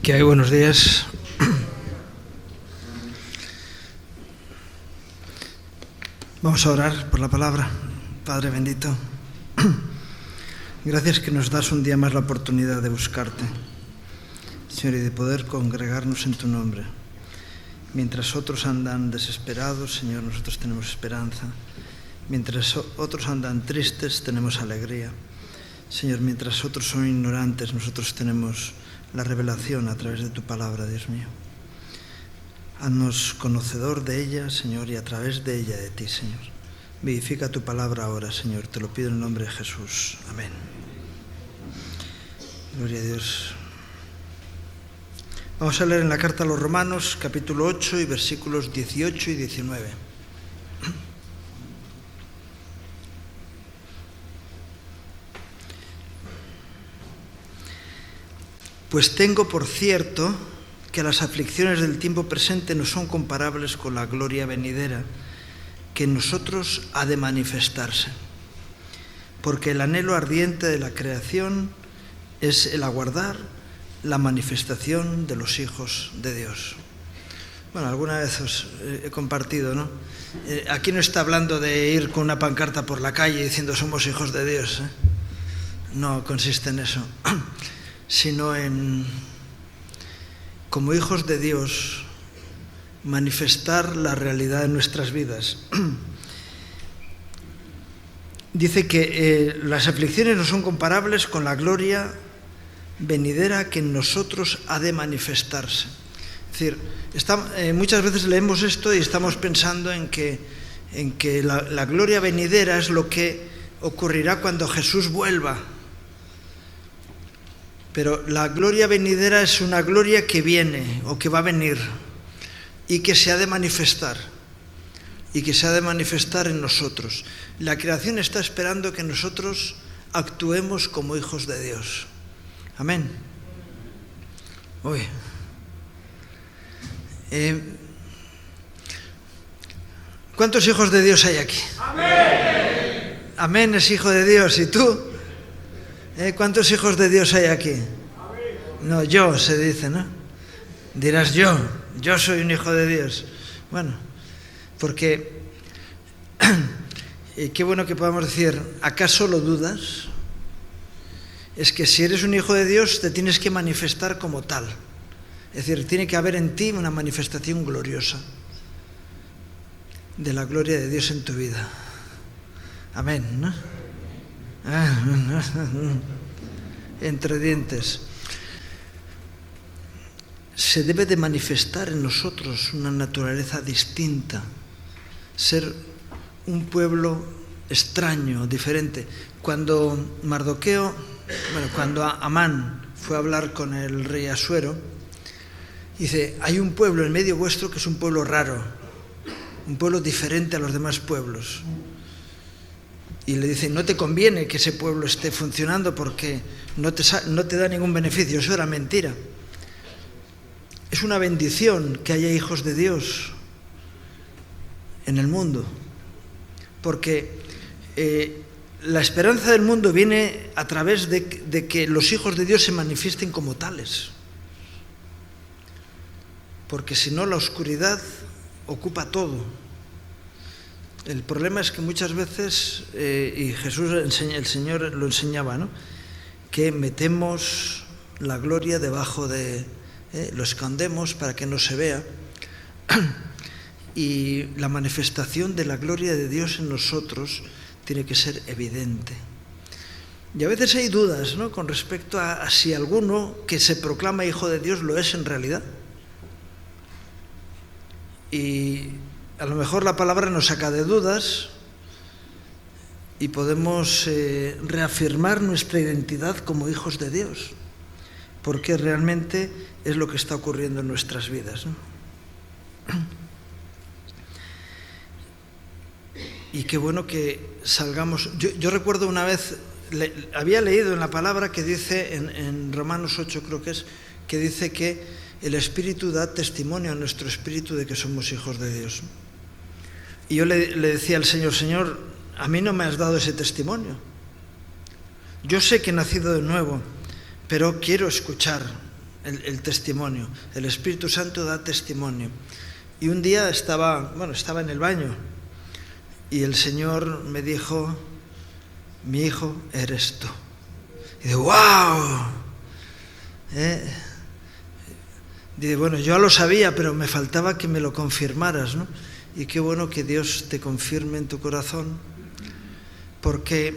¿Qué hay? Buenos días. Vamos a orar por la palabra. Padre bendito, gracias que nos das un día más la oportunidad de buscarte, Señor, y de poder congregarnos en tu nombre. Mientras otros andan desesperados, Señor, nosotros tenemos esperanza. Mientras otros andan tristes, tenemos alegría. Señor, mientras otros son ignorantes, nosotros tenemos la revelación a través de tu palabra, Dios mío. Haznos conocedor de ella, Señor, y a través de ella de ti, Señor. Vivifica tu palabra ahora, Señor. Te lo pido en el nombre de Jesús. Amén. Gloria a Dios. Vamos a leer en la carta a los Romanos, capítulo 8 y versículos 18 y 19. Pues tengo por cierto que las aflicciones del tiempo presente no son comparables con la gloria venidera, que en nosotros ha de manifestarse. Porque el anhelo ardiente de la creación es el aguardar la manifestación de los hijos de Dios. Bueno, alguna vez os he compartido, ¿no? Aquí no está hablando de ir con una pancarta por la calle diciendo somos hijos de Dios, ¿eh? No consiste en eso, sino en, como hijos de Dios, manifestar la realidad de nuestras vidas. Dice que las aflicciones no son comparables con la gloria venidera que en nosotros ha de manifestarse. Es decir, muchas veces leemos esto y estamos pensando en que la gloria venidera es lo que ocurrirá cuando Jesús vuelva. Pero la gloria venidera es una gloria que viene o que va a venir y que se ha de manifestar en nosotros. La creación está esperando que nosotros actuemos como hijos de Dios. Amén. ¿Cuántos hijos de Dios hay aquí? Amén. Amén es hijo de Dios. ¿Y tú? ¿Cuántos hijos de Dios hay aquí? No, yo se dice, ¿no? Dirás yo soy un hijo de Dios. Bueno, porque qué bueno que podamos decir, ¿acaso lo dudas? Es que si eres un hijo de Dios te tienes que manifestar como tal. Es decir, tiene que haber en ti una manifestación gloriosa de la gloria de Dios en tu vida. Amén, ¿no? Entre dientes. Se debe de manifestar en nosotros una naturaleza distinta, ser un pueblo extraño, diferente. Cuando Amán fue a hablar con el rey Asuero, dice, hay un pueblo en medio vuestro que es un pueblo raro, un pueblo diferente a los demás pueblos. Y le dice, no te conviene que ese pueblo esté funcionando porque no te da ningún beneficio. Eso era mentira. Es una bendición que haya hijos de Dios en el mundo, porque la esperanza del mundo viene a través de que los hijos de Dios se manifiesten como tales. Porque si no, la oscuridad ocupa todo. El problema es que muchas veces, y Jesús, el Señor lo enseñaba, ¿no? Que metemos la gloria debajo de... lo escondemos para que no se vea. Y la manifestación de la gloria de Dios en nosotros tiene que ser evidente. Y a veces hay dudas, ¿no? Con respecto a si alguno que se proclama hijo de Dios lo es en realidad. Y a lo mejor la palabra nos saca de dudas y podemos reafirmar nuestra identidad como hijos de Dios, porque realmente es lo que está ocurriendo en nuestras vidas, ¿no? Y qué bueno que salgamos. Yo recuerdo una vez, había leído en la palabra que dice, en Romanos 8 creo que es, que dice que el Espíritu da testimonio a nuestro espíritu de que somos hijos de Dios. Y yo le decía al Señor, Señor, a mí no me has dado ese testimonio. Yo sé que he nacido de nuevo, pero quiero escuchar el testimonio. El Espíritu Santo da testimonio. Y un día estaba en el baño y el Señor me dijo: mi hijo eres tú. Y digo: ¡wow! Dice: bueno, yo lo sabía, pero me faltaba que me lo confirmaras, ¿no? Y qué bueno que Dios te confirme en tu corazón, porque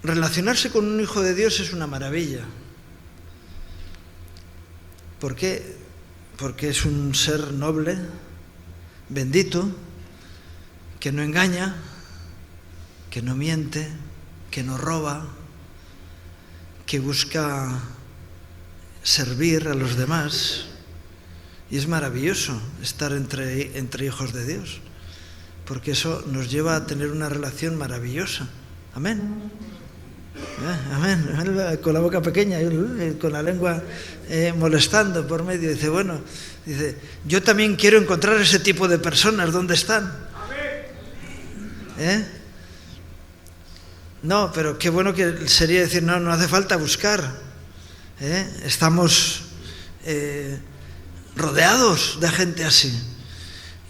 relacionarse con un hijo de Dios es una maravilla. ¿Por qué? Porque es un ser noble, bendito, que no engaña, que no miente, que no roba, que busca servir a los demás. Y es maravilloso estar entre hijos de Dios, porque eso nos lleva a tener una relación maravillosa. Amén. Amén. Con la boca pequeña, con la lengua molestando por medio. Dice: bueno, yo también quiero encontrar ese tipo de personas. ¿Dónde están? No, pero qué bueno que sería decir: no hace falta buscar. Estamos rodeados de gente así.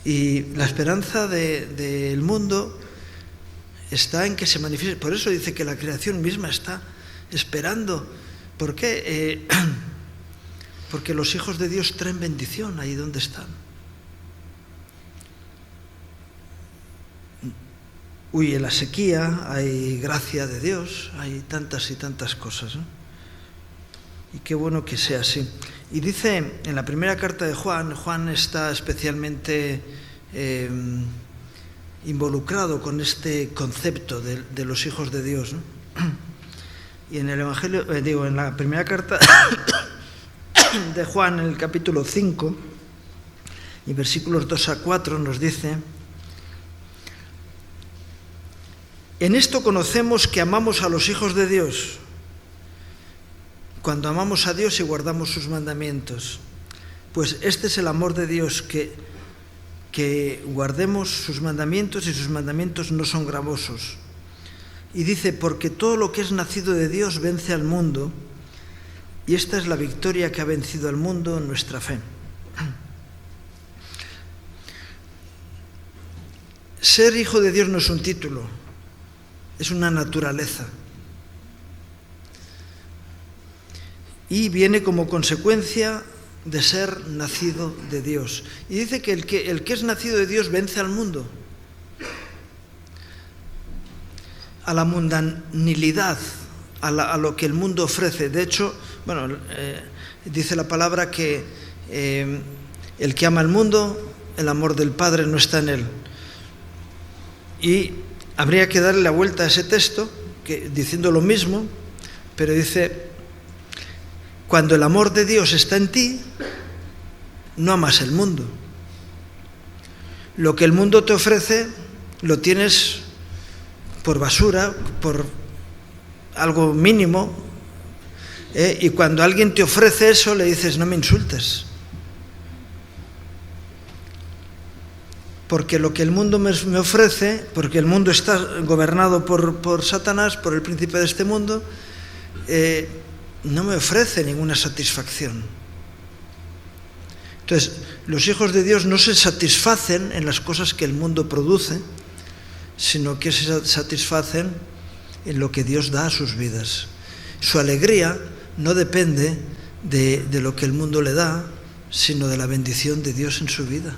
Y la esperanza del mundo está en que se manifieste. Por eso dice que la creación misma está esperando. ¿Por qué? Porque los hijos de Dios traen bendición ahí donde están. Huye la sequía, hay gracia de Dios, hay tantas y tantas cosas, ¿no? Y qué bueno que sea así. Y dice en la primera carta de Juan está especialmente involucrado con este concepto de los hijos de Dios, ¿no? Y en el Evangelio, en la primera carta de Juan, en el capítulo 5, y versículos 2 a 4, nos dice: en esto conocemos que amamos a los hijos de Dios, cuando amamos a Dios y guardamos sus mandamientos. Pues este es el amor de Dios, que guardemos sus mandamientos, y sus mandamientos no son gravosos. Y dice: porque todo lo que es nacido de Dios vence al mundo, y esta es la victoria que ha vencido al mundo, nuestra fe. Ser hijo de Dios no es un título, es una naturaleza. Y viene como consecuencia de ser nacido de Dios. Y dice que el que es nacido de Dios vence al mundo, a la mundanilidad, a lo que el mundo ofrece. De hecho, dice la palabra que el que ama al mundo, el amor del Padre no está en él. Y habría que darle la vuelta a ese texto, diciendo lo mismo, pero dice: cuando el amor de Dios está en ti, no amas el mundo. Lo que el mundo te ofrece lo tienes por basura, por algo mínimo, y cuando alguien te ofrece eso, le dices: no me insultes. Porque lo que el mundo me ofrece, porque el mundo está gobernado por Satanás, por el príncipe de este mundo, no me ofrece ninguna satisfacción. Entonces, los hijos de Dios no se satisfacen en las cosas que el mundo produce, sino que se satisfacen en lo que Dios da a sus vidas. Su alegría no depende de lo que el mundo le da, sino de la bendición de Dios en su vida.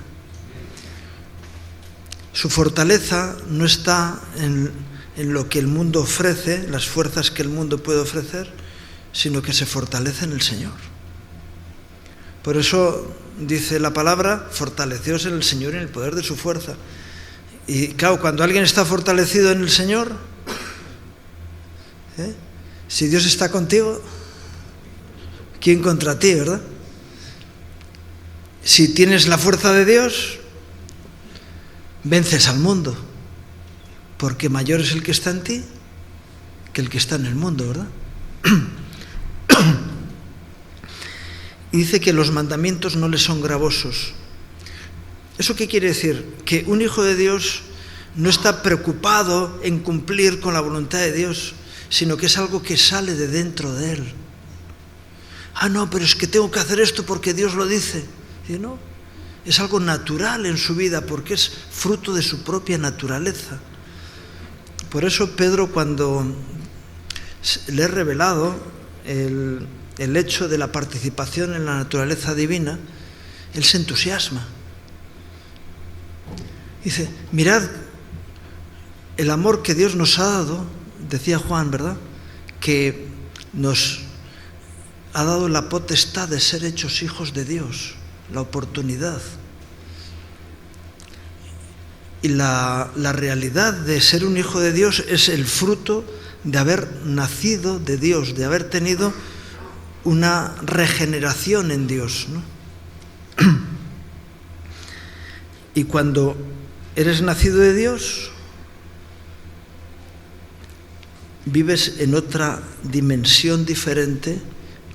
Su fortaleza no está en lo que el mundo ofrece, las fuerzas que el mundo puede ofrecer, sino que se fortalece en el Señor. Por eso dice la palabra: fortaleceos en el Señor y en el poder de su fuerza. Y claro, cuando alguien está fortalecido en el Señor, si Dios está contigo, ¿quién contra ti, verdad? Si tienes la fuerza de Dios, vences al mundo, porque mayor es el que está en ti que el que está en el mundo, ¿verdad? Y dice que los mandamientos no le son gravosos. ¿Eso qué quiere decir? Que un hijo de Dios no está preocupado en cumplir con la voluntad de Dios, sino que es algo que sale de dentro de él. no, pero es que tengo que hacer esto porque Dios lo dice. Y no, es algo natural en su vida porque es fruto de su propia naturaleza. Por eso Pedro, cuando le he revelado el hecho de la participación en la naturaleza divina, él se entusiasma. Dice, mirad el amor que Dios nos ha dado, decía Juan, ¿verdad? Que nos ha dado la potestad de ser hechos hijos de Dios, la oportunidad. Y la realidad de ser un hijo de Dios es el fruto de haber nacido de Dios, de haber tenido una regeneración en Dios, ¿no? Y cuando eres nacido de Dios, vives en otra dimensión diferente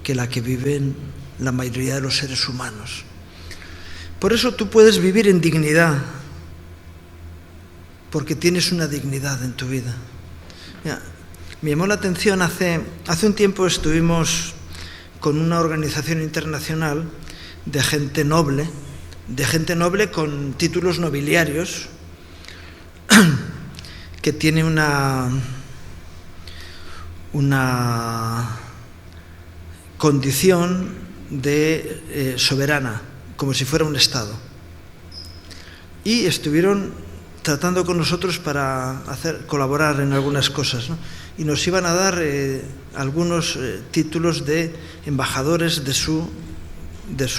que la que viven la mayoría de los seres humanos. Por eso tú puedes vivir en dignidad, porque tienes una dignidad en tu vida. Mira, me llamó la atención, hace un tiempo estuvimos con una organización internacional de gente noble con títulos nobiliarios, que tiene una condición de soberana, como si fuera un Estado. Y estuvieron tratando con nosotros para colaborar en algunas cosas, ¿no? Y nos iban a dar algunos títulos de embajadores de su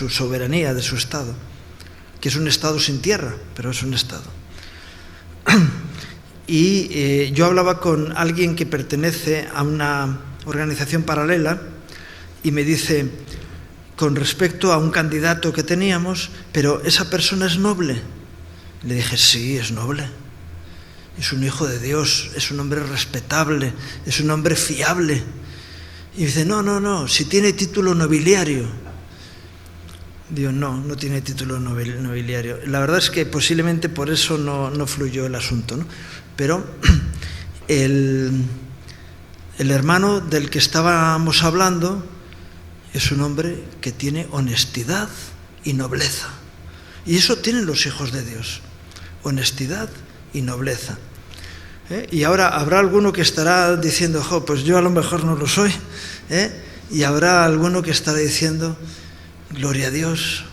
soberanía, de su Estado, que es un Estado sin tierra, pero es un Estado. Y yo hablaba con alguien que pertenece a una organización paralela y me dice, con respecto a un candidato que teníamos, pero esa persona es noble. Le dije, sí, es noble. Es un hijo de Dios, es un hombre respetable, es un hombre fiable. Y dice, no, si tiene título nobiliario. Digo, no tiene título nobiliario. La verdad es que posiblemente por eso no fluyó el asunto, ¿no? Pero el hermano del que estábamos hablando es un hombre que tiene honestidad y nobleza. Y eso tienen los hijos de Dios, honestidad y nobleza. Y ahora habrá alguno que estará diciendo, pues yo a lo mejor no lo soy, y habrá alguno que estará diciendo, gloria a Dios,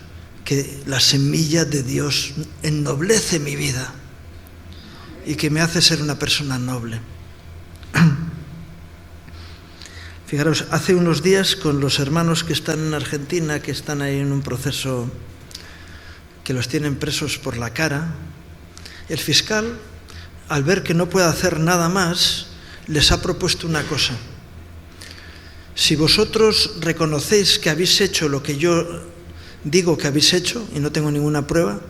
que la semilla de Dios ennoblece mi vida y que me hace ser una persona noble. Fijaros, hace unos días con los hermanos que están en Argentina, que están ahí en un proceso que los tienen presos por la cara, el fiscal, al ver que no puede hacer nada más, les ha propuesto una cosa. Si vosotros reconocéis que habéis hecho lo que yo digo que habéis hecho, y no tengo ninguna prueba,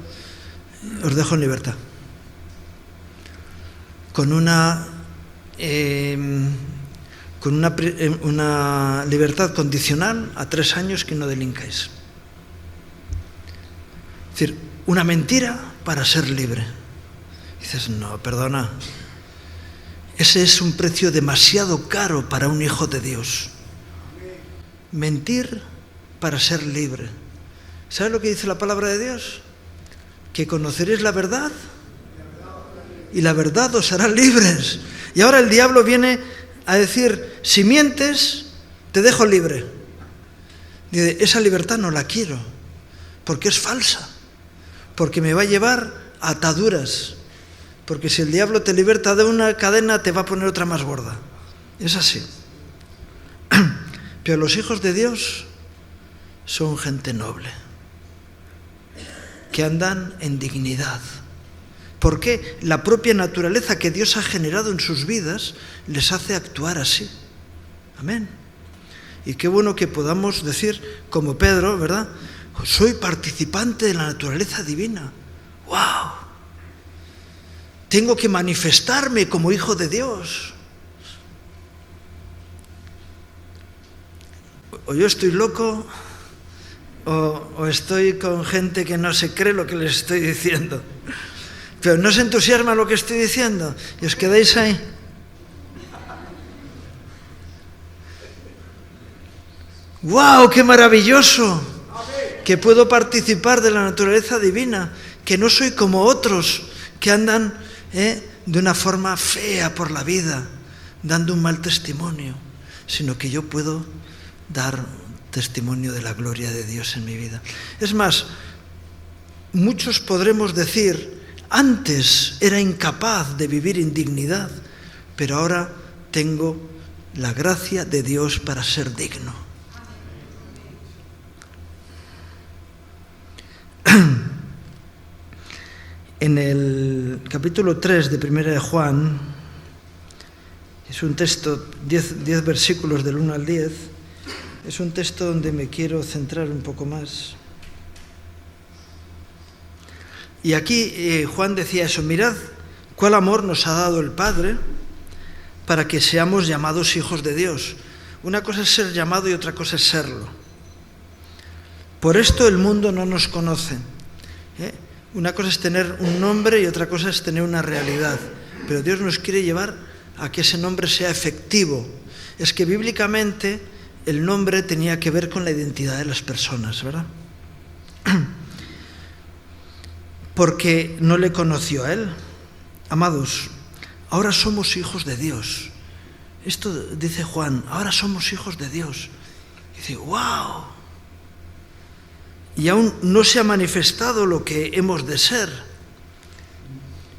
os dejo en libertad. Con una libertad condicional a 3 años que no delincáis. Es decir, una mentira para ser libre. Dices, no, perdona. Ese es un precio demasiado caro para un hijo de Dios. Mentir para ser libre. ¿Sabes lo que dice la palabra de Dios? Que conoceréis la verdad y la verdad os hará libres. Y ahora el diablo viene a decir, si mientes, te dejo libre. Dice, esa libertad no la quiero, porque es falsa, porque me va a llevar a ataduras, porque si el diablo te liberta de una cadena, te va a poner otra más gorda. Es así. Pero los hijos de Dios son gente noble, que andan en dignidad. Porque la propia naturaleza que Dios ha generado en sus vidas les hace actuar así. Amén. Y qué bueno que podamos decir, como Pedro, ¿verdad? Soy participante de la naturaleza divina. ¡Wow! Tengo que manifestarme como hijo de Dios. O yo estoy loco, o estoy con gente que no se cree lo que les estoy diciendo. Pero no se entusiasma lo que estoy diciendo y os quedáis ahí. 'Os ' ¡Wow! ¡Qué maravilloso! Que puedo participar de la naturaleza divina, que no soy como otros que andan de una forma fea por la vida, dando un mal testimonio, sino que yo puedo dar testimonio de la gloria de Dios en mi vida. Es más, muchos podremos decir, antes era incapaz de vivir en dignidad, pero ahora tengo la gracia de Dios para ser digno. En el capítulo 3 de 1 de Juan, es un texto, 10 versículos del 1 al 10, es un texto donde me quiero centrar un poco más. Y aquí Juan decía eso: mirad cuál amor nos ha dado el Padre para que seamos llamados hijos de Dios. Una cosa es ser llamado y otra cosa es serlo. Por esto el mundo no nos conoce. Una cosa es tener un nombre y otra cosa es tener una realidad. Pero Dios nos quiere llevar a que ese nombre sea efectivo. Es que bíblicamente el nombre tenía que ver con la identidad de las personas, ¿verdad? Porque no le conoció a él. Amados, ahora somos hijos de Dios. Esto dice Juan, ahora somos hijos de Dios. Y dice, ¡wow! Y aún no se ha manifestado lo que hemos de ser,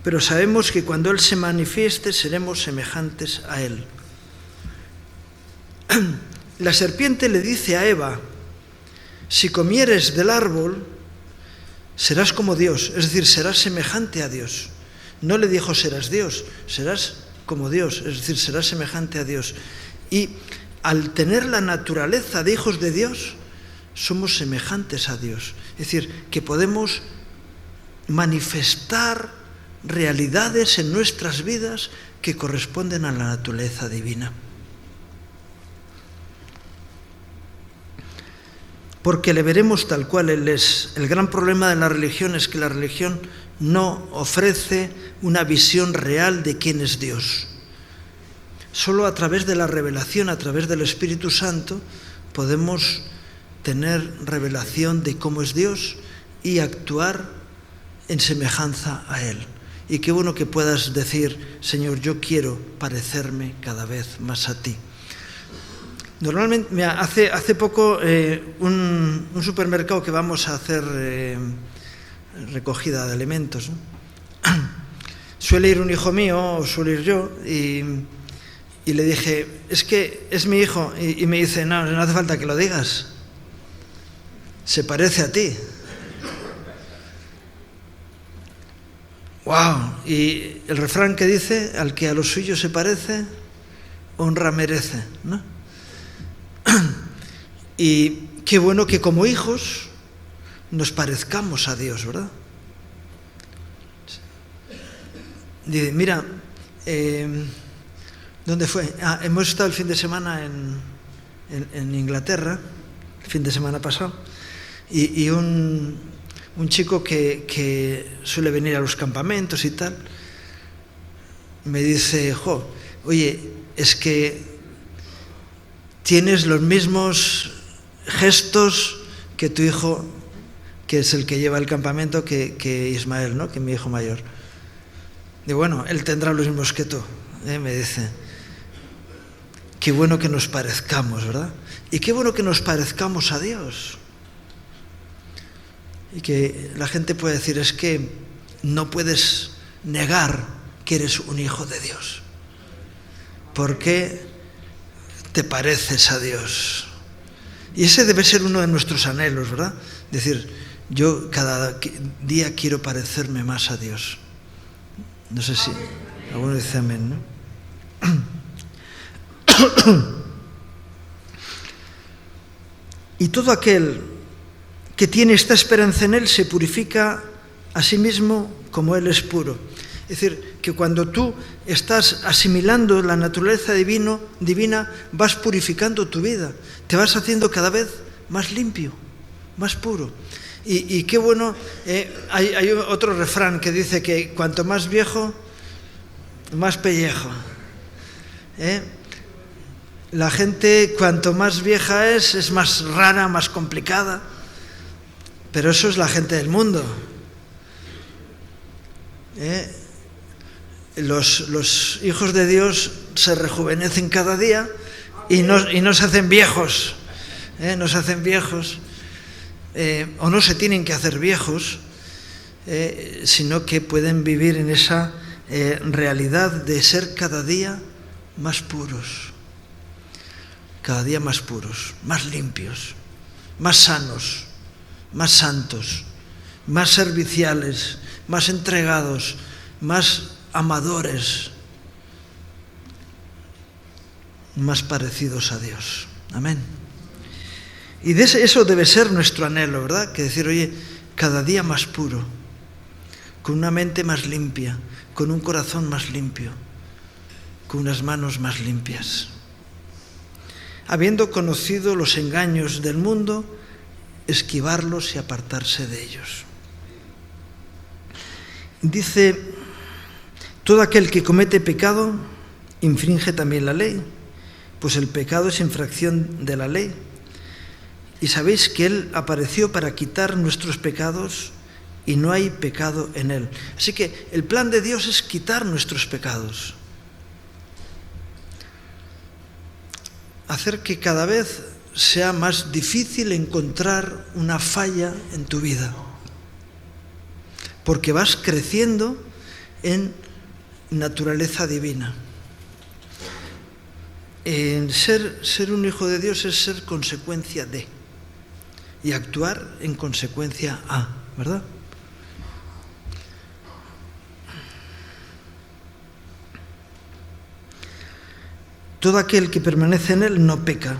pero sabemos que cuando Él se manifieste seremos semejantes a Él. La serpiente le dice a Eva, si comieres del árbol, serás como Dios, es decir, serás semejante a Dios. No le dijo serás Dios, serás como Dios, es decir, serás semejante a Dios. Y al tener la naturaleza de hijos de Dios, somos semejantes a Dios. Es decir, que podemos manifestar realidades en nuestras vidas que corresponden a la naturaleza divina. Porque le veremos tal cual Él es. El gran problema de la religión es que la religión no ofrece una visión real de quién es Dios. Solo a través de la revelación, a través del Espíritu Santo, podemos tener revelación de cómo es Dios y actuar en semejanza a Él. Y qué bueno que puedas decir, Señor, yo quiero parecerme cada vez más a ti. Normalmente, mira, hace poco un supermercado que vamos a hacer recogida de alimentos, ¿no? Suele ir un hijo mío, o suele ir yo, y le dije, es que es mi hijo, y me dice, no hace falta que lo digas. Se parece a ti. ¡Wow! Y el refrán que dice, al que a lo suyo se parece, honra merece, ¿no? Y qué bueno que como hijos nos parezcamos a Dios, ¿verdad? Dice, mira, ¿dónde fue? Hemos estado el fin de semana en Inglaterra, el fin de semana pasado. Y un chico que suele venir a los campamentos y tal, me dice, oye, es que tienes los mismos gestos que tu hijo, que es el que lleva el campamento, que Ismael, ¿no? Que mi hijo mayor. Digo, bueno, él tendrá los mismos que tú, me dice. Qué bueno que nos parezcamos, ¿verdad? Y qué bueno que nos parezcamos a Dios. Y que la gente puede decir, es que no puedes negar que eres un hijo de Dios, porque te pareces a Dios. Y ese debe ser uno de nuestros anhelos, ¿verdad? Decir, yo cada día quiero parecerme más a Dios. No sé si alguno dice amén, ¿no? Y todo aquel que tiene esta esperanza en Él se purifica a sí mismo como Él es puro. Es decir, que cuando tú estás asimilando la naturaleza divina, vas purificando tu vida, te vas haciendo cada vez más limpio, más puro. Y qué bueno, hay otro refrán que dice que cuanto más viejo, más pellejo. La gente, cuanto más vieja es más rara, más complicada. Pero eso es la gente del mundo. Los hijos de Dios se rejuvenecen cada día y no se hacen viejos. No se hacen viejos. O no se tienen que hacer viejos, sino que pueden vivir en esa realidad de ser cada día más puros. Cada día más puros, más limpios, más sanos, más santos, más serviciales, más entregados, más amadores, más parecidos a Dios. Amén. Y eso debe ser nuestro anhelo, ¿verdad? Que decir, oye, cada día más puro, con una mente más limpia, con un corazón más limpio, con unas manos más limpias. Habiendo conocido los engaños del mundo, esquivarlos y apartarse de ellos. Dice, todo aquel que comete pecado infringe también la ley, pues el pecado es infracción de la ley. Y sabéis que Él apareció para quitar nuestros pecados y no hay pecado en Él. Así que el plan de Dios es quitar nuestros pecados. Hacer que cada vez sea más difícil encontrar una falla en tu vida. Porque vas creciendo en naturaleza divina. Ser un hijo de Dios es ser consecuencia de. Y actuar en consecuencia a, ¿verdad? Todo aquel que permanece en Él no peca.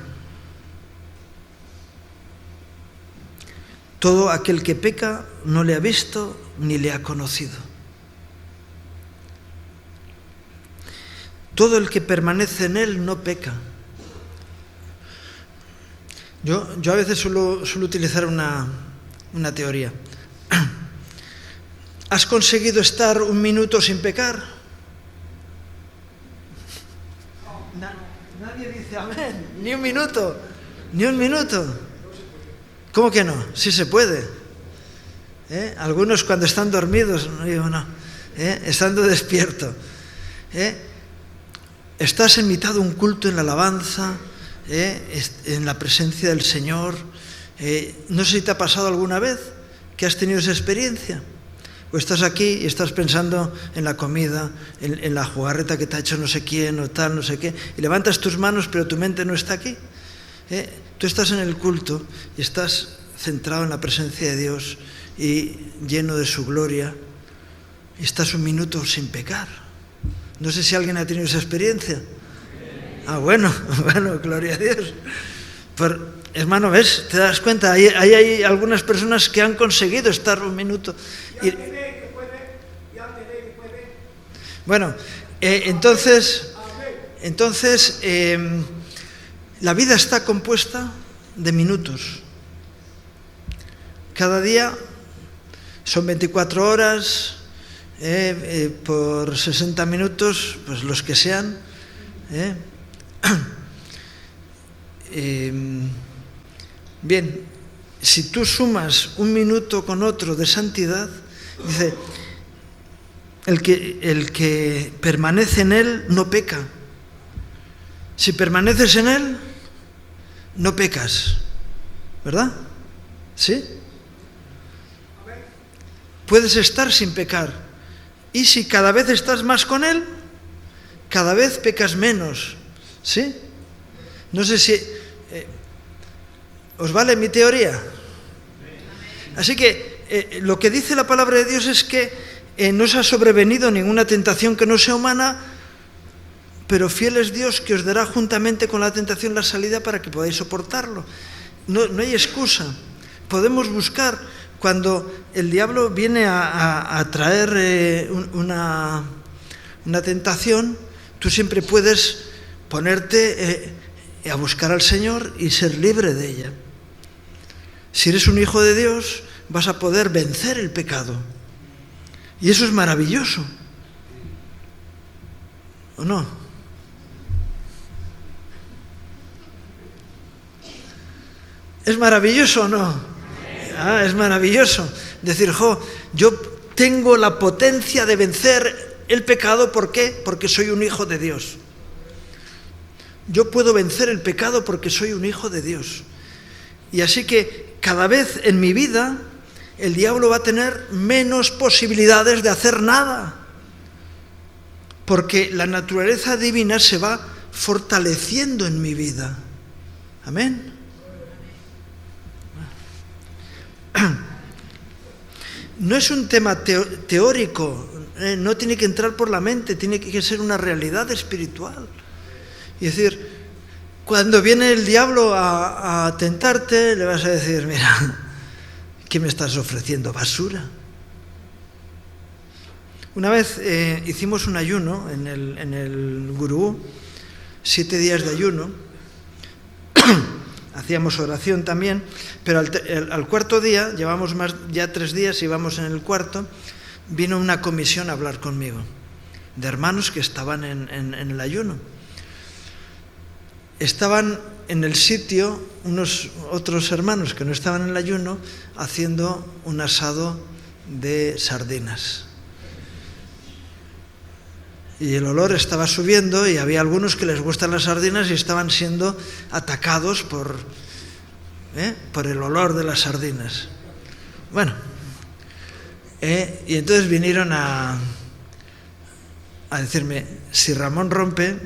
Todo aquel que peca no le ha visto ni le ha conocido. Todo el que permanece en Él no peca. Yo a veces suelo utilizar una teoría. ¿Has conseguido estar un minuto sin pecar? Nadie dice amén. Ni un minuto. Ni un minuto. ¿Cómo que no? Sí se puede. Algunos cuando están dormidos, no digo no. Estando despierto. Estás en mitad de un culto en la alabanza, en la presencia del Señor. No sé si te ha pasado alguna vez que has tenido esa experiencia. O estás aquí y estás pensando en la comida, en la jugarreta que te ha hecho no sé quién o tal, no sé qué, y levantas tus manos pero tu mente no está aquí. Tú estás en el culto y estás centrado en la presencia de Dios y lleno de su gloria y estás un minuto sin pecar. No sé si alguien ha tenido esa experiencia. Ah, bueno, gloria a Dios. Pero, hermano, ¿ves? ¿Te das cuenta? Ahí hay algunas personas que han conseguido estar un minuto. Bueno, entonces la vida está compuesta de minutos. Cada día son 24 horas, por 60 minutos, pues los que sean. Bien, si tú sumas un minuto con otro de santidad, dice, el que permanece en Él no peca. Si permaneces en Él, no pecas, ¿verdad? ¿Sí? Puedes estar sin pecar. Y si cada vez estás más con Él, cada vez pecas menos, ¿sí? No sé si os vale mi teoría. Así que lo que dice la palabra de Dios es que no os ha sobrevenido ninguna tentación que no sea humana, pero fiel es Dios que os dará juntamente con la tentación la salida para que podáis soportarlo. No hay excusa. Podemos buscar, cuando el diablo viene a traer una tentación, tú siempre puedes ponerte a buscar al Señor y ser libre de ella. Si eres un hijo de Dios, vas a poder vencer el pecado. Y eso es maravilloso. ¿O no? ¿Es maravilloso o no? Es maravilloso. Decir, yo tengo la potencia de vencer el pecado. ¿Por qué? Porque soy un hijo de Dios. Yo puedo vencer el pecado porque soy un hijo de Dios. Y así que cada vez en mi vida el diablo va a tener menos posibilidades de hacer nada, porque la naturaleza divina se va fortaleciendo en mi vida. Amén. No es un tema teórico, no tiene que entrar por la mente, tiene que ser una realidad espiritual. Y decir, cuando viene el diablo a tentarte, le vas a decir, mira, ¿qué me estás ofreciendo? ¿Basura? Una vez hicimos un ayuno en el Gurú, 7 días de ayuno. Hacíamos oración también, pero al cuarto día, llevamos ya 3 días y vamos en el cuarto, vino una comisión a hablar conmigo, de hermanos que estaban en el ayuno. Estaban en el sitio unos otros hermanos que no estaban en el ayuno haciendo un asado de sardinas. Y el olor estaba subiendo y había algunos que les gustan las sardinas y estaban siendo atacados por el olor de las sardinas. Bueno, y entonces vinieron a decirme, si Ramón rompe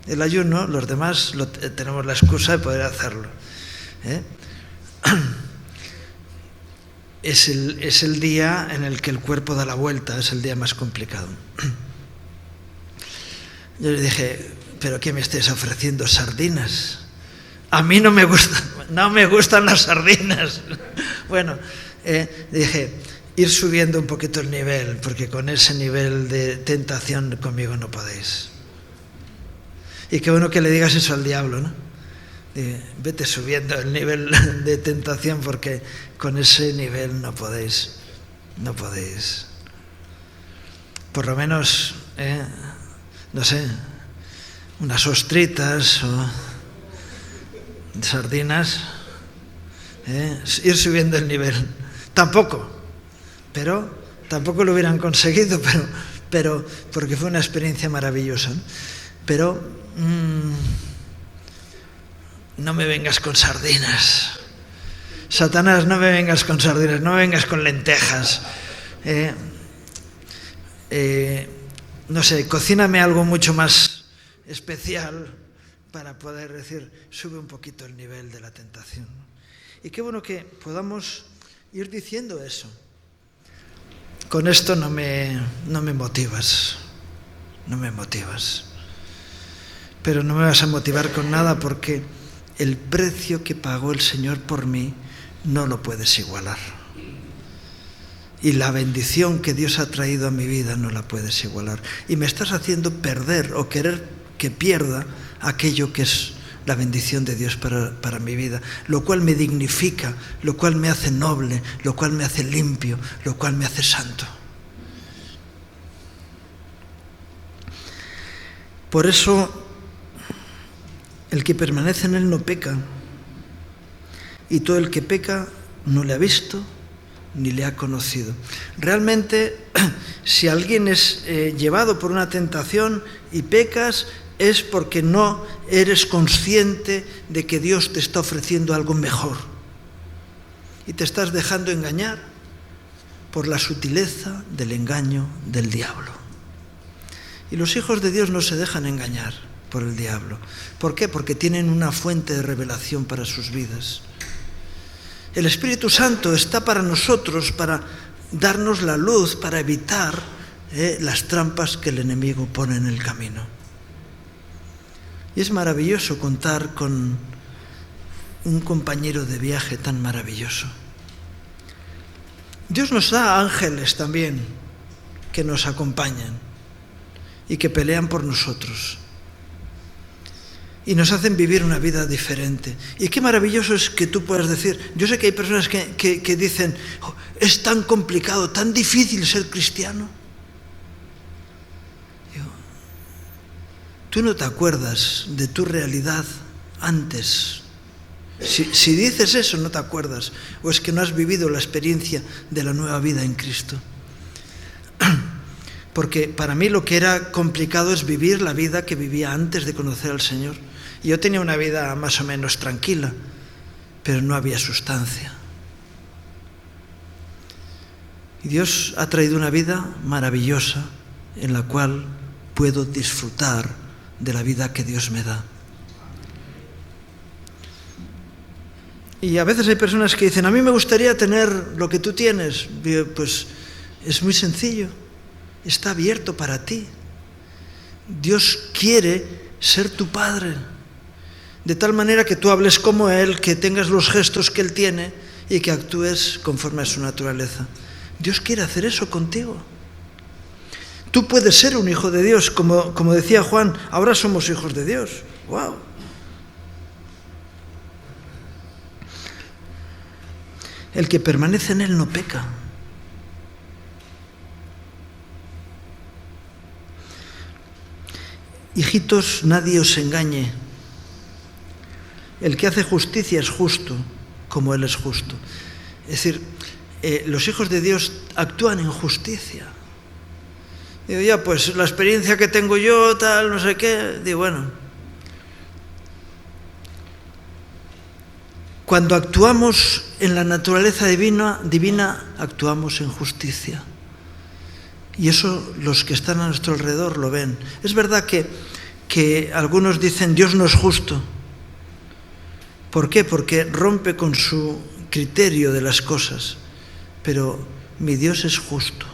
el ayuno, los demás tenemos la excusa de poder hacerlo. Es el día en el que el cuerpo da la vuelta, es el día más complicado. Yo le dije, ¿pero qué me estáis ofreciendo? ¿Sardinas? A mí no me gustan las sardinas. Bueno, dije, ir subiendo un poquito el nivel, porque con ese nivel de tentación conmigo no podéis. Y qué bueno que le digas eso al diablo, ¿no? Vete subiendo el nivel de tentación porque con ese nivel no podéis. No podéis. Por lo menos, no sé, unas ostritas o sardinas, ir subiendo el nivel. Tampoco lo hubieran conseguido, pero porque fue una experiencia maravillosa, ¿no? Pero no me vengas con sardinas. Satanás, no me vengas con sardinas, no me vengas con lentejas. No sé, cocíname algo mucho más especial para poder decir, sube un poquito el nivel de la tentación. Y qué bueno que podamos ir diciendo eso. Con esto no me motivas, no me motivas. Pero no me vas a motivar con nada porque el precio que pagó el Señor por mí no lo puedes igualar. Y la bendición que Dios ha traído a mi vida no la puedes igualar. Y me estás haciendo perder o querer que pierda aquello que es la bendición de Dios para mi vida, lo cual me dignifica, lo cual me hace noble, lo cual me hace limpio, lo cual me hace santo. Por eso, el que permanece en él no peca, y todo el que peca no le ha visto ni le ha conocido. Realmente, si alguien es llevado por una tentación y pecas, es porque no eres consciente de que Dios te está ofreciendo algo mejor. Y te estás dejando engañar por la sutileza del engaño del diablo. Y los hijos de Dios no se dejan engañar por el diablo. ¿Por qué? Porque tienen una fuente de revelación para sus vidas. El Espíritu Santo está para nosotros, para darnos la luz, para evitar las trampas que el enemigo pone en el camino. Y es maravilloso contar con un compañero de viaje tan maravilloso. Dios nos da ángeles también que nos acompañan y que pelean por nosotros. Y nos hacen vivir una vida diferente. Y qué maravilloso es que tú puedas decir, yo sé que hay personas que dicen, oh, es tan complicado, tan difícil ser cristiano. Digo, ¿tú no te acuerdas de tu realidad antes Si dices eso, no te acuerdas, o es que no has vivido la experiencia de la nueva vida en Cristo. Porque para mí lo que era complicado es vivir la vida que vivía antes de conocer al Señor. Yo tenía una vida más o menos tranquila, pero no había sustancia. Y Dios ha traído una vida maravillosa en la cual puedo disfrutar de la vida que Dios me da. Y a veces hay personas que dicen, a mí me gustaría tener lo que tú tienes. Pues es muy sencillo, está abierto para ti. Dios quiere ser tu Padre, de tal manera que tú hables como Él, que tengas los gestos que Él tiene y que actúes conforme a su naturaleza. Dios quiere hacer eso contigo. Tú puedes ser un hijo de Dios, como decía Juan, ahora somos hijos de Dios. ¡Wow! El que permanece en Él no peca. Hijitos, nadie os engañe. El que hace justicia es justo, como Él es justo. Es decir, los hijos de Dios actúan en justicia. Digo, ya, pues la experiencia que tengo yo, tal, no sé qué. Digo, bueno. Cuando actuamos en la naturaleza divina, actuamos en justicia. Y eso los que están a nuestro alrededor lo ven. Es verdad que algunos dicen, Dios no es justo. ¿Por qué? Porque rompe con su criterio de las cosas. Pero mi Dios es justo.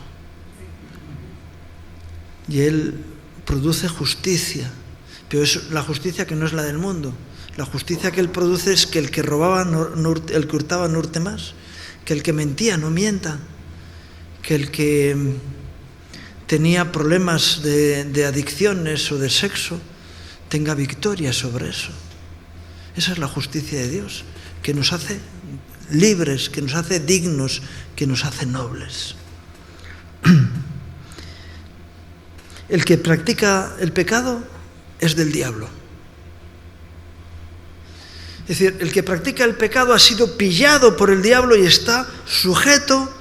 Y Él produce justicia. Pero es la justicia que no es la del mundo. La justicia que Él produce es que el que robaba, el que hurtaba no hurte más. Que el que mentía no mienta. Que el que tenía problemas de adicciones o de sexo tenga victoria sobre eso. Esa es la justicia de Dios, que nos hace libres, que nos hace dignos, que nos hace nobles. El que practica el pecado es del diablo. Es decir, el que practica el pecado ha sido pillado por el diablo y está sujeto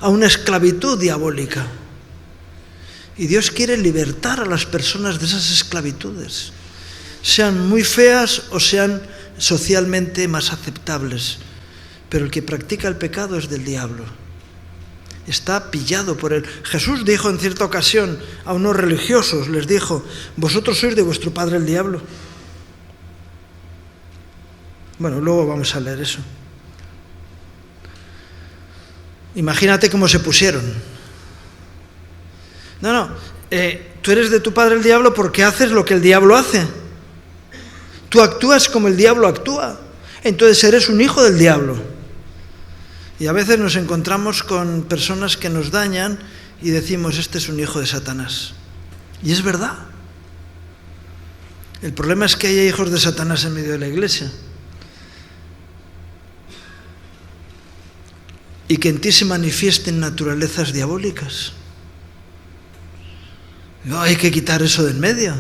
a una esclavitud diabólica. Y Dios quiere libertar a las personas de esas esclavitudes, sean muy feas o sean socialmente más aceptables. Pero el que practica el pecado es del diablo. Está pillado por él. Jesús dijo en cierta ocasión a unos religiosos, les dijo, vosotros sois de vuestro padre el diablo. Bueno, luego vamos a leer eso. Imagínate cómo se pusieron. No, tú eres de tu padre el diablo porque haces lo que el diablo hace. Tú actúas como el diablo actúa. Entonces eres un hijo del diablo. Y a veces nos encontramos con personas que nos dañan y decimos, este es un hijo de Satanás. Y es verdad. El problema es que haya hijos de Satanás en medio de la iglesia. Y que en ti se manifiesten naturalezas diabólicas. No, hay que quitar eso de en medio.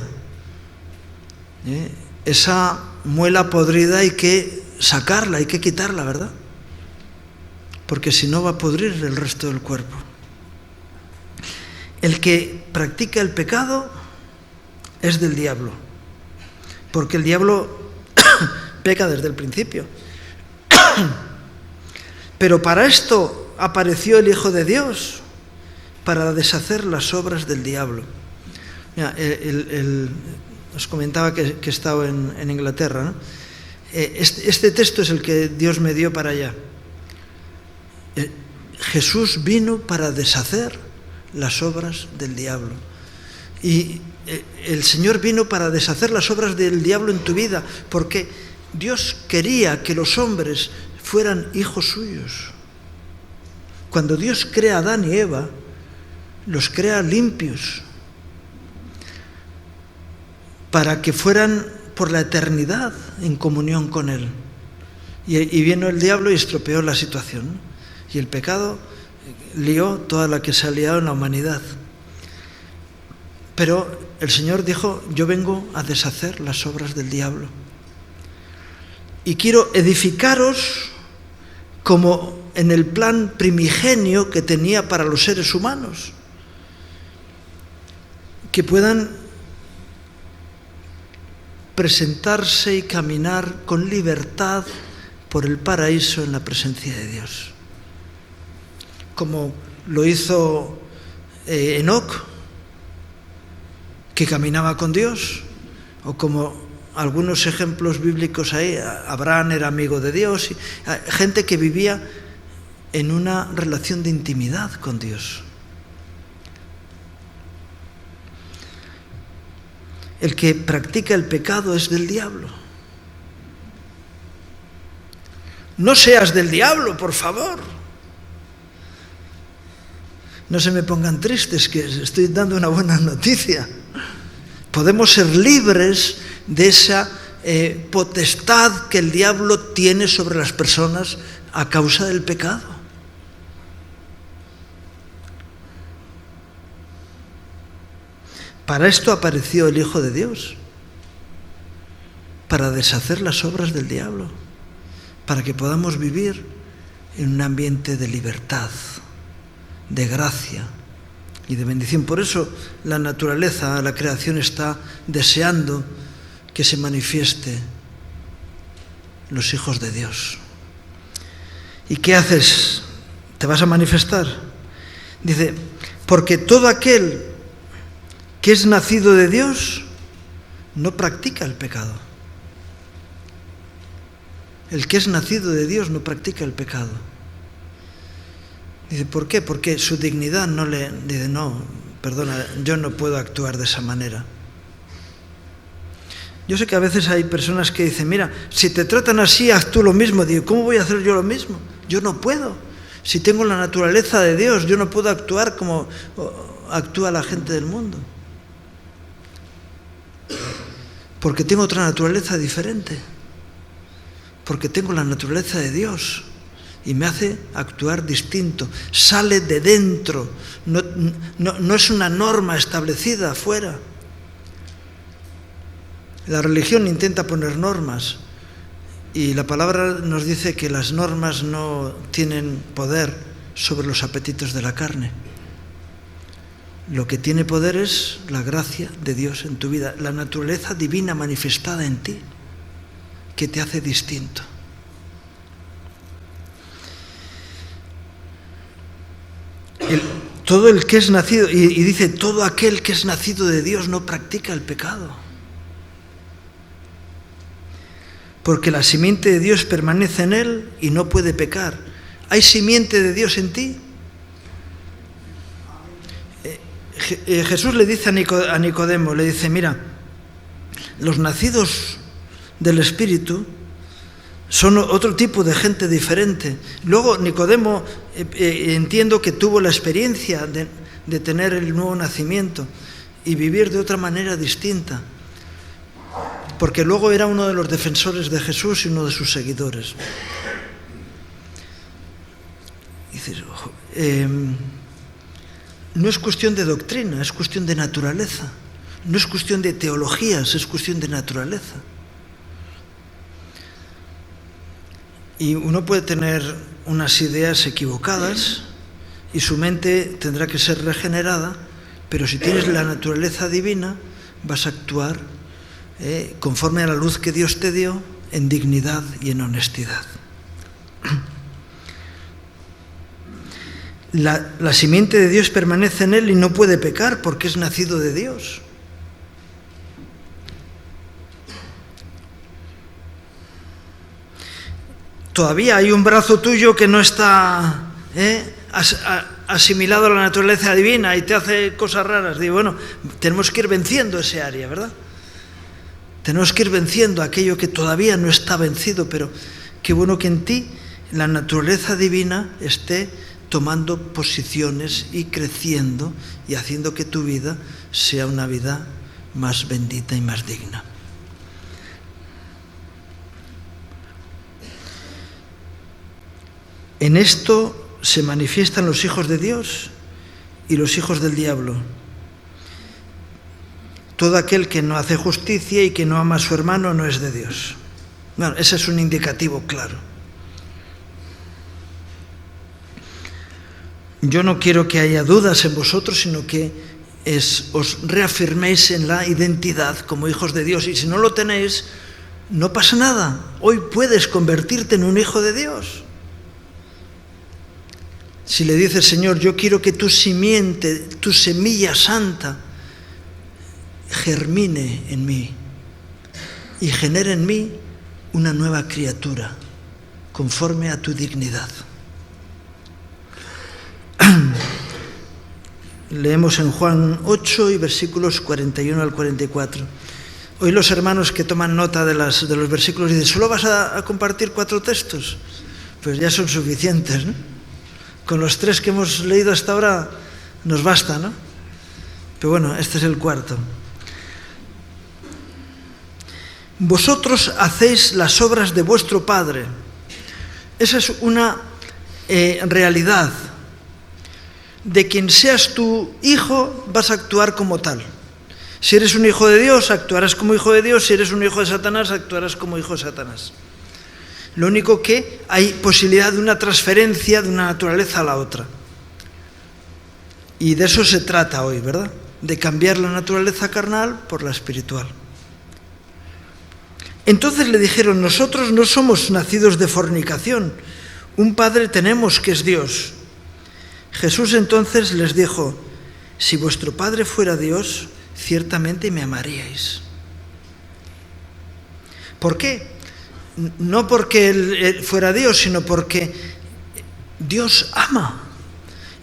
Esa muela podrida hay que sacarla, hay que quitarla, ¿verdad? Porque si no va a podrir el resto del cuerpo. El que practica el pecado es del diablo. Porque el diablo peca desde el principio. Pero para esto apareció el Hijo de Dios, para deshacer las obras del diablo. Mira, os comentaba que he estado en Inglaterra, ¿no? Este texto es el que Dios me dio para allá. Jesús vino para deshacer las obras del diablo. Y el Señor vino para deshacer las obras del diablo en tu vida, porque Dios quería que los hombres fueran hijos suyos. Cuando Dios crea a Adán y Eva, los crea limpios, para que fueran por la eternidad en comunión con Él. Y vino el diablo y estropeó la situación. Y el pecado lió toda la que se ha liado en la humanidad. Pero el Señor dijo, yo vengo a deshacer las obras del diablo. y quiero edificaros como en el plan primigenio que tenía para los seres humanos, que puedan presentarse y caminar con libertad por el paraíso en la presencia de Dios, como lo hizo Enoc, que caminaba con Dios, o como algunos ejemplos bíblicos ahí, Abraham era amigo de Dios, y gente que vivía en una relación de intimidad con Dios. El que practica el pecado es del diablo. No seas del diablo, por favor. No se me pongan tristes, que estoy dando una buena noticia. Podemos ser libres de esa potestad que el diablo tiene sobre las personas a causa del pecado. Para esto apareció el Hijo de Dios, para deshacer las obras del diablo, para que podamos vivir en un ambiente de libertad, de gracia y de bendición. Por eso la naturaleza, la creación está deseando que se manifieste los hijos de Dios. ¿Y qué haces? ¿Te vas a manifestar? Dice, porque todo aquel que es nacido de Dios no practica el pecado. El que es nacido de Dios no practica el pecado. Dice, ¿por qué? Porque su dignidad no le... Dice, no, perdona, yo no puedo actuar de esa manera. Yo sé que a veces hay personas que dicen, mira, si te tratan así, haz tú lo mismo. Digo, ¿cómo voy a hacer yo lo mismo? Yo no puedo. Si tengo la naturaleza de Dios, yo no puedo actuar como actúa la gente del mundo. Porque tengo otra naturaleza diferente. Porque tengo la naturaleza de Dios y me hace actuar distinto. Sale de dentro, no es una norma establecida afuera. La religión intenta poner normas y la palabra nos dice que las normas no tienen poder sobre los apetitos de la carne. Lo que tiene poder es la gracia de Dios en tu vida, la naturaleza divina manifestada en ti, que te hace distinto. Todo el que es nacido, y dice, todo aquel que es nacido de Dios no practica el pecado. Porque la simiente de Dios permanece en él y no puede pecar. ¿Hay simiente de Dios en ti? Jesús le dice a Nicodemo, le dice, mira, los nacidos del Espíritu son otro tipo de gente diferente. Luego Nicodemo entiendo que tuvo la experiencia de tener el nuevo nacimiento y vivir de otra manera distinta, porque luego era uno de los defensores de Jesús y uno de sus seguidores. Dices, no es cuestión de doctrina, es cuestión de naturaleza. No es cuestión de teologías, es cuestión de naturaleza. Y uno puede tener unas ideas equivocadas y su mente tendrá que ser regenerada, pero si tienes la naturaleza divina, vas a actuar conforme a la luz que Dios te dio, en dignidad y en honestidad. La simiente de Dios permanece en él y no puede pecar porque es nacido de Dios. Todavía hay un brazo tuyo que no está asimilado a la naturaleza divina y te hace cosas raras. Digo, bueno, tenemos que ir venciendo ese área, ¿verdad? Tenemos que ir venciendo aquello que todavía no está vencido, pero qué bueno que en ti la naturaleza divina esté tomando posiciones y creciendo y haciendo que tu vida sea una vida más bendita y más digna. En esto se manifiestan los hijos de Dios y los hijos del diablo. Todo aquel que no hace justicia y que no ama a su hermano no es de Dios. Bueno, ese es un indicativo claro. Yo no quiero que haya dudas en vosotros, sino que os reafirméis en la identidad como hijos de Dios. Y si no lo tenéis, no pasa nada. Hoy puedes convertirte en un hijo de Dios. Si le dices, Señor, yo quiero que tu simiente, tu semilla santa, germine en mí y genere en mí una nueva criatura, conforme a tu dignidad. Leemos en Juan 8 y versículos 41 al 44. Hoy los hermanos que toman nota de los versículos dicen, ¿solo vas a compartir 4 textos? Pues ya son suficientes, ¿no? Con los 3 que hemos leído hasta ahora nos basta, ¿no? Pero bueno, este es el 4. Vosotros hacéis las obras de vuestro Padre. Esa es una realidad. De quien seas tu hijo, vas a actuar como tal. Si eres un hijo de Dios, actuarás como hijo de Dios. Si eres un hijo de Satanás, actuarás como hijo de Satanás. Lo único que hay posibilidad de una transferencia de una naturaleza a la otra. Y de eso se trata hoy, ¿verdad? De cambiar la naturaleza carnal por la espiritual. Entonces le dijeron, nosotros no somos nacidos de fornicación. Un padre tenemos que es Dios. Jesús entonces les dijo, si vuestro Padre fuera Dios, ciertamente me amaríais. ¿Por qué? No porque Él fuera Dios, sino porque Dios ama.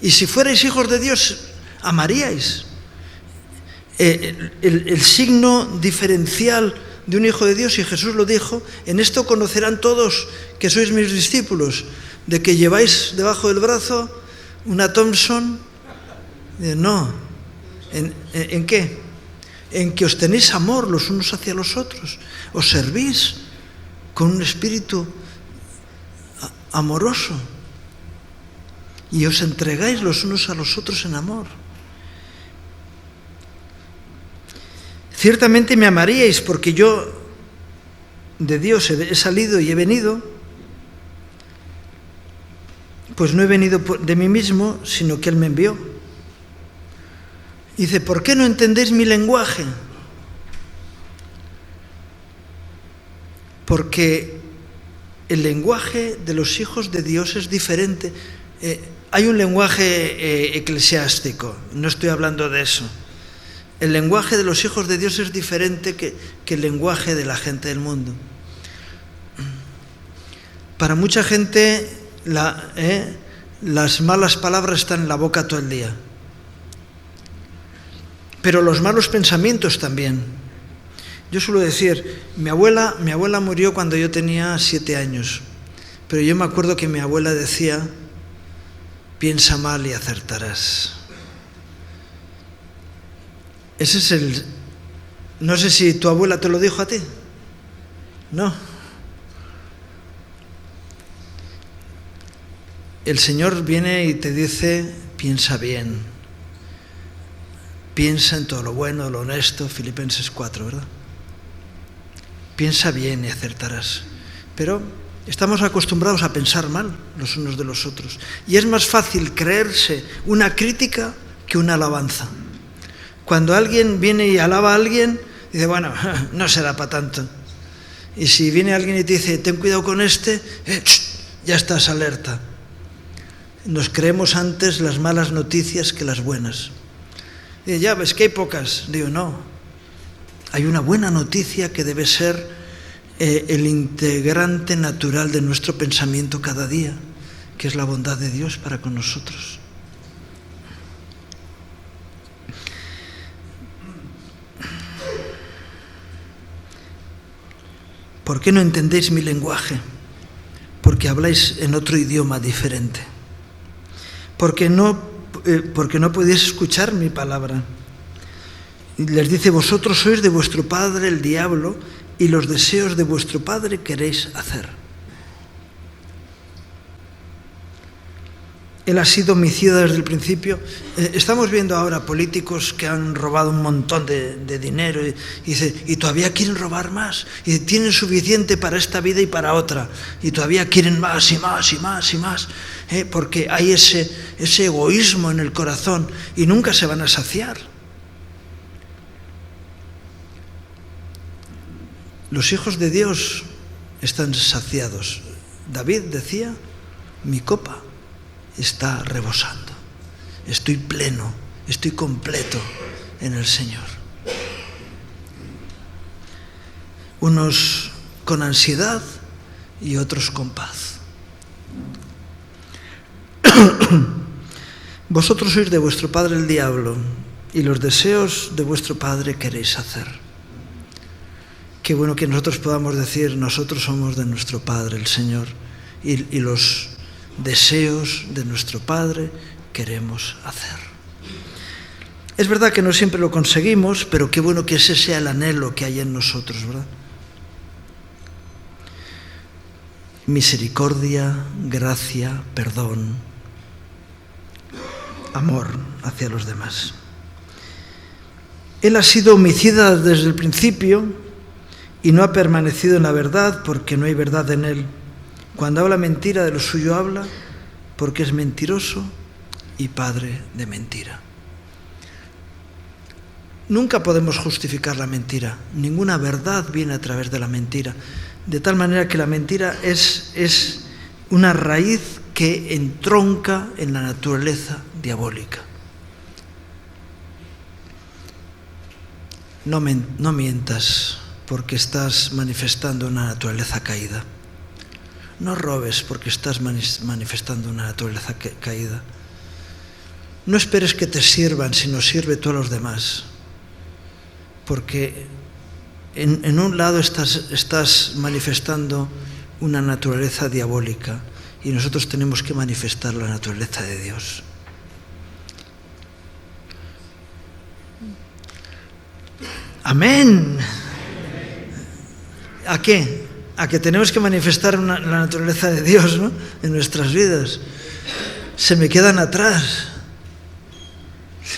Y si fuerais hijos de Dios, amaríais. El signo diferencial de un hijo de Dios, y Jesús lo dijo, en esto conocerán todos que sois mis discípulos, de que lleváis debajo del brazo una Thompson. No. ¿En qué? En que os tenéis amor los unos hacia los otros. Os servís con un espíritu amoroso. Y os entregáis los unos a los otros en amor. Ciertamente me amaríais porque yo de Dios he salido y he venido. Pues no he venido de mí mismo, sino que Él me envió. Dice, ¿por qué no entendéis mi lenguaje? Porque el lenguaje de los hijos de Dios es diferente. Hay un lenguaje eclesiástico, no estoy hablando de eso. El lenguaje de los hijos de Dios es diferente que el lenguaje de la gente del mundo. Para mucha gente las malas palabras están en la boca todo el día. Pero los malos pensamientos también. Yo suelo decir, mi abuela murió cuando yo tenía 7 años. Pero yo me acuerdo que mi abuela decía, piensa mal y acertarás. Ese es no sé si tu abuela te lo dijo a ti. No. El Señor viene y te dice, piensa bien. Piensa en todo lo bueno, lo honesto, Filipenses 4, ¿verdad? Piensa bien y acertarás. Pero estamos acostumbrados a pensar mal los unos de los otros. Y es más fácil creerse una crítica que una alabanza. Cuando alguien viene y alaba a alguien, dice, bueno, no será para tanto. Y si viene alguien y te dice, ten cuidado con este, ya estás alerta. Nos creemos antes las malas noticias que las buenas. Y ya ves que hay pocas. Digo, no. Hay una buena noticia que debe ser el integrante natural de nuestro pensamiento cada día, que es la bondad de Dios para con nosotros. ¿Por qué no entendéis mi lenguaje? Porque habláis en otro idioma diferente. Porque no podéis escuchar mi palabra. Y les dice, vosotros sois de vuestro padre el diablo, y los deseos de vuestro padre queréis hacer. Él ha sido homicida desde el principio. Estamos viendo ahora políticos que han robado un montón de dinero y todavía quieren robar más. Y tienen suficiente para esta vida y para otra. Y todavía quieren más y más y más y más. Porque hay ese egoísmo en el corazón y nunca se van a saciar. Los hijos de Dios están saciados. David decía, mi copa está rebosando. Estoy pleno, estoy completo en el Señor. Unos con ansiedad y otros con paz. Vosotros sois de vuestro padre el diablo, y los deseos de vuestro padre queréis hacer. Qué bueno que nosotros podamos decir, nosotros somos de nuestro Padre, el Señor, y los deseos de nuestro Padre queremos hacer. Es verdad que no siempre lo conseguimos, pero qué bueno que ese sea el anhelo que hay en nosotros, ¿verdad? Misericordia, gracia, perdón, amor hacia los demás. Él ha sido homicida desde el principio y no ha permanecido en la verdad porque no hay verdad en él. Cuando habla mentira, de lo suyo habla porque es mentiroso y padre de mentira. Nunca podemos justificar la mentira. Ninguna verdad viene a través de la mentira. De tal manera que la mentira es una raíz que entronca en la naturaleza diabólica. No mientas porque estás manifestando una naturaleza caída. No robes porque estás manifestando una naturaleza caída. No esperes que te sirvan, sino sirve tú a los demás. Porque en un lado estás manifestando una naturaleza diabólica y nosotros tenemos que manifestar la naturaleza de Dios. Amén. ¿A qué? A que tenemos que manifestar la naturaleza de Dios, ¿no?, en nuestras vidas. Se me quedan atrás.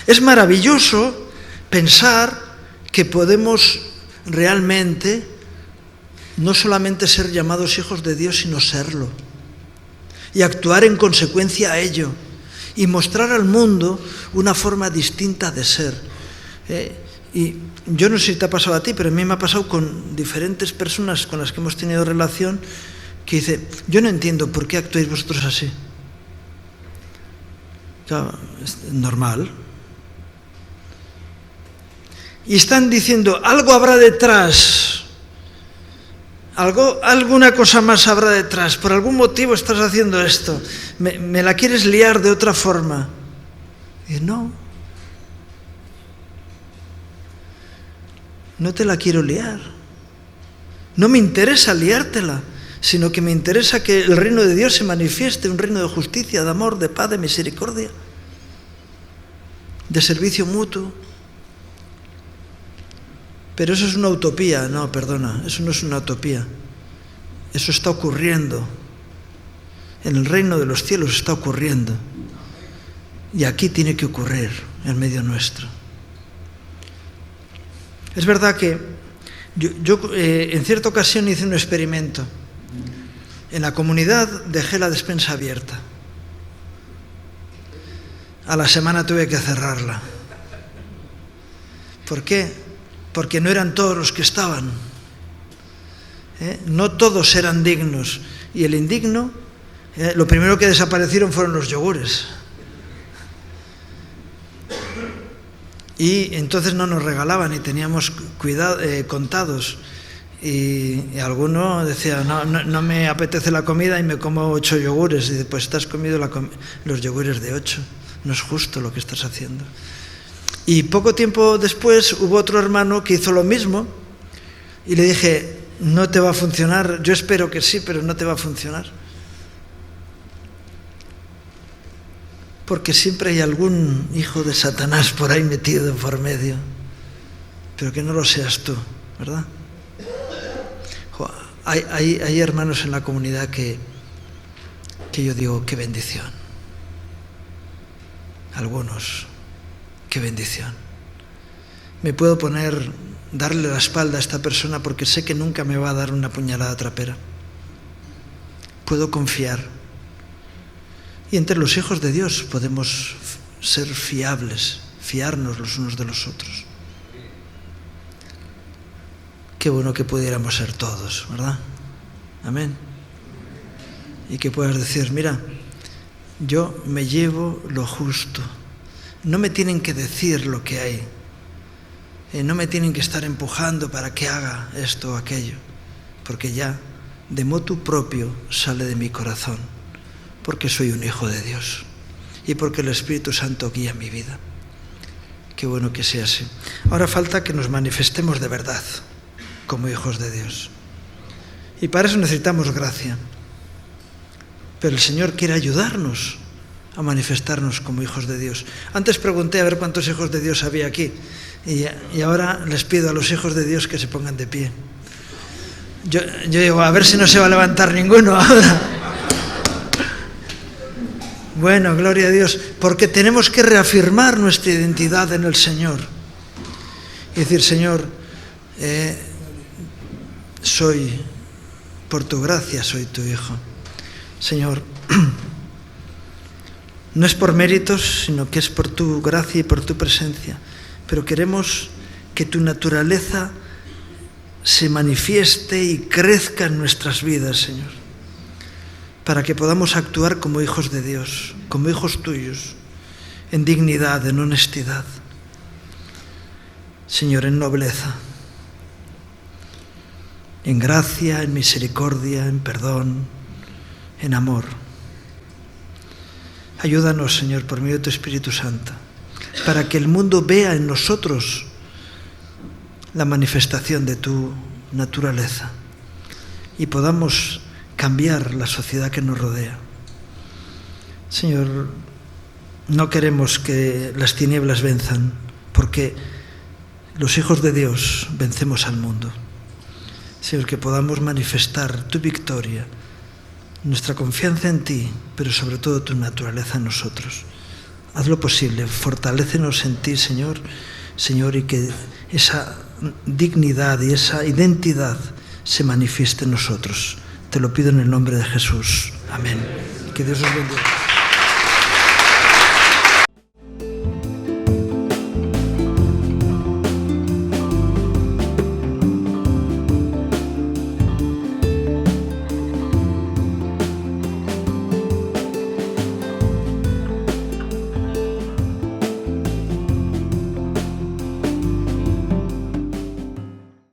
Es maravilloso pensar que podemos realmente no solamente ser llamados hijos de Dios, sino serlo. Y actuar en consecuencia a ello. Y mostrar al mundo una forma distinta de ser. Y yo no sé si te ha pasado a ti, pero a mí me ha pasado con diferentes personas con las que hemos tenido relación, que dice, yo no entiendo por qué actuáis vosotros así. Claro, es normal. Y están diciendo, algo habrá detrás, alguna cosa más habrá detrás, por algún motivo estás haciendo esto, me la quieres liar de otra forma. Y no te la quiero liar. No me interesa liártela, sino que me interesa que el reino de Dios se manifieste, un reino de justicia, de amor, de paz, de misericordia, de servicio mutuo. Pero eso es una utopía. No, perdona, eso no es una utopía. Eso está ocurriendo. En el reino de los cielos está ocurriendo. Y aquí tiene que ocurrir, en medio nuestro. Es verdad que yo en cierta ocasión hice un experimento. En la comunidad dejé la despensa abierta. A la semana tuve que cerrarla. ¿Por qué? Porque no eran todos los que estaban. No todos eran dignos. Y el indigno, lo primero que desaparecieron fueron los yogures. Y entonces no nos regalaban y teníamos contados. Y alguno decía, no me apetece la comida y me como 8 yogures. Y dice, pues estás comido los yogures de 8. No es justo lo que estás haciendo. Y poco tiempo después hubo otro hermano que hizo lo mismo y le dije, no te va a funcionar, yo espero que sí, pero no te va a funcionar. Porque siempre hay algún hijo de Satanás por ahí metido por medio, pero que no lo seas tú, ¿verdad? Hay hermanos en la comunidad que yo digo, qué bendición. Algunos. Qué bendición. Me puedo darle la espalda a esta persona porque sé que nunca me va a dar una puñalada trapera. Puedo confiar. Y entre los hijos de Dios podemos ser fiables, fiarnos los unos de los otros. Qué bueno que pudiéramos ser todos, ¿verdad? Amén. Y que puedas decir, mira, yo me llevo lo justo. No me tienen que decir lo que hay. No me tienen que estar empujando para que haga esto o aquello. Porque ya, de motu propio, sale de mi corazón. Porque soy un hijo de Dios. Y porque el Espíritu Santo guía mi vida. Qué bueno que sea así. Ahora falta que nos manifestemos de verdad como hijos de Dios. Y para eso necesitamos gracia. Pero el Señor quiere ayudarnos a manifestarnos como hijos de Dios. Antes pregunté a ver cuántos hijos de Dios había aquí. Y ahora les pido a los hijos de Dios que se pongan de pie. Yo digo, a ver si no se va a levantar ninguno ahora. Bueno, gloria a Dios, porque tenemos que reafirmar nuestra identidad en el Señor. Y decir, Señor, por tu gracia soy tu hijo. Señor, no es por méritos, sino que es por tu gracia y por tu presencia. Pero queremos que tu naturaleza se manifieste y crezca en nuestras vidas, Señor, para que podamos actuar como hijos de Dios, como hijos tuyos, en dignidad, en honestidad, Señor, en nobleza, en gracia, en misericordia, en perdón, en amor. Ayúdanos, Señor, por medio de tu Espíritu Santo, para que el mundo vea en nosotros la manifestación de tu naturaleza y podamos cambiar la sociedad que nos rodea. Señor, no queremos que las tinieblas venzan, porque los hijos de Dios vencemos al mundo. Señor, que podamos manifestar tu victoria, nuestra confianza en ti, pero sobre todo tu naturaleza en nosotros. Haz lo posible, fortalécenos en ti, Señor, y que esa dignidad y esa identidad se manifieste en nosotros. Te lo pido en el nombre de Jesús. Amén. Que Dios os bendiga.